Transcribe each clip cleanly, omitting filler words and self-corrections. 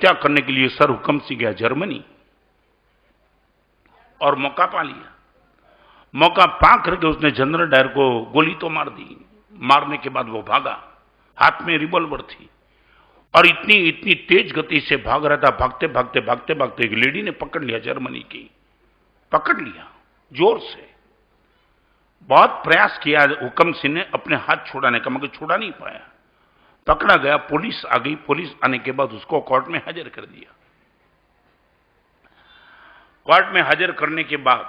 हत्या करने के लिए सर हुकम सिंह गया जर्मनी और मौका पा लिया। मौका पा करके उसने जनरल डायर को गोली तो मार दी। मारने के बाद वो भागा, हाथ में रिवॉल्वर थी और इतनी इतनी तेज गति से भाग रहा था। भागते भागते भागते भागते एक लेडी ने पकड़ लिया, जर्मनी की, पकड़ लिया जोर से। बहुत प्रयास किया हुकम सिंह ने अपने हाथ छुड़ाने का, मगर छुड़ा नहीं पाया। पकड़ा गया, पुलिस आ गई। पुलिस आने के बाद उसको कोर्ट में हाजिर कर दिया। कोर्ट में हाजिर करने के बाद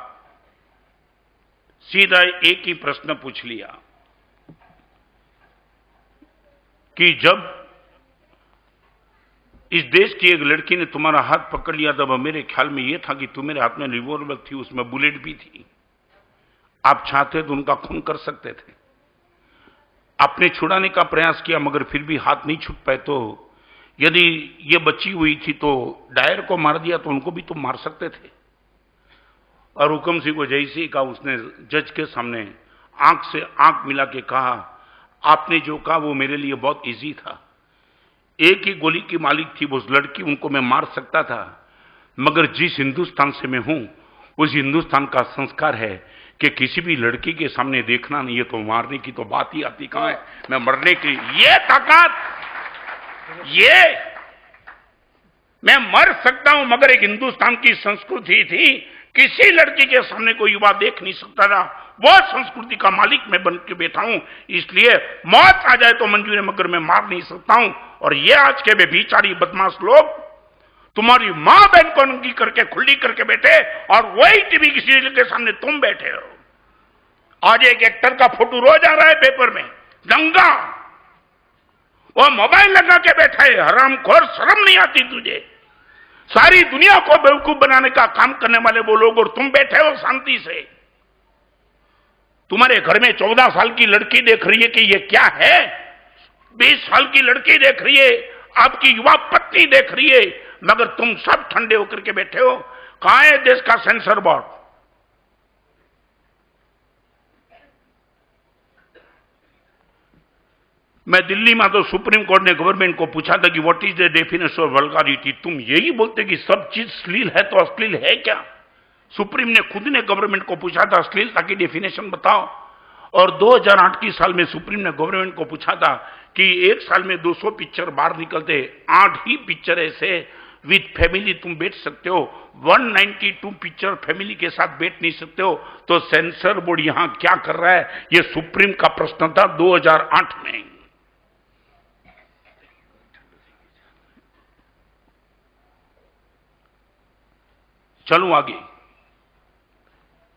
सीधा एक ही प्रश्न पूछ लिया कि जब इस देश की एक लड़की ने तुम्हारा हाथ पकड़ लिया तब मेरे ख्याल में यह था कि तुम्हारे हाथ में रिवॉल्वर थी, उसमें बुलेट भी थी। आप चाहते तो उनका खून कर सकते थे। आपने छुड़ाने का प्रयास किया मगर फिर भी हाथ नहीं छूट पाए, तो यदि ये बची हुई थी तो डायर को मार दिया तो उनको भी तो मार सकते थे। और हुकम सिंह को जैसे ही कहा, उसने जज के सामने आंख से आंख मिला के कहा, आपने जो कहा वो मेरे लिए बहुत इजी था। एक ही गोली की मालिक थी वो लड़की, उनको मैं मार सकता था, मगर जिस हिंदुस्तान से मैं हूं उस हिंदुस्तान का संस्कार है कि किसी भी लड़की के सामने देखना नहीं है, तो मारने की तो बात ही आती कहां है। मैं मरने की ये ताकत, ये मैं मर सकता हूं मगर एक हिंदुस्तान की संस्कृति थी, किसी लड़की के सामने कोई युवा देख नहीं सकता था। वो संस्कृति का मालिक मैं बन के बैठा हूं, इसलिए मौत आ जाए तो मंजूर है मगर मैं मार नहीं सकता हूं। और ये आज के बेचारी बदमाश लोग तुम्हारी मां बहन को नंगी करके खुली करके बैठे और वही टीवी की सीरियल के सामने तुम बैठे हो। आज एक एक्टर का फोटो रोज आ रहा है पेपर में, नंगा, वो मोबाइल लगा के बैठा है। हरामखोर, शर्म नहीं आती तुझे? सारी दुनिया को बेवकूफ बनाने का काम करने वाले वो लोग, और तुम बैठे हो शांति से। तुम्हारे घर में 14 साल की लड़की देख रही है कि ये क्या है, 20 साल की लड़की देख रही है, आपकी युवा पत्नी देख रही है, मगर तुम सब ठंडे होकर के बैठे हो। कहां है देश का सेंसर बोर्ड? मैं दिल्ली में तो सुप्रीम कोर्ट ने गवर्नमेंट को पूछा था कि what is the definition of vulgarity. तुम यही बोलते कि सब चीज अश्लील है, तो अश्लील है क्या? सुप्रीम ने खुद ने गवर्नमेंट को पूछा था अश्लीलता की डेफिनेशन बताओ। और 2008 की साल में सुप्रीम ने गवर्नमेंट को पूछा था कि एक साल में 200 पिक्चर बाहर निकलते, 8 ही पिक्चर ऐसे विद फैमिली तुम बैठ सकते हो, 192 पिक्चर फैमिली के साथ बैठ नहीं सकते हो। तो सेंसर बोर्ड यहां क्या कर रहा है? यह सुप्रीम का प्रश्न था 2008 में। चलूं आगे।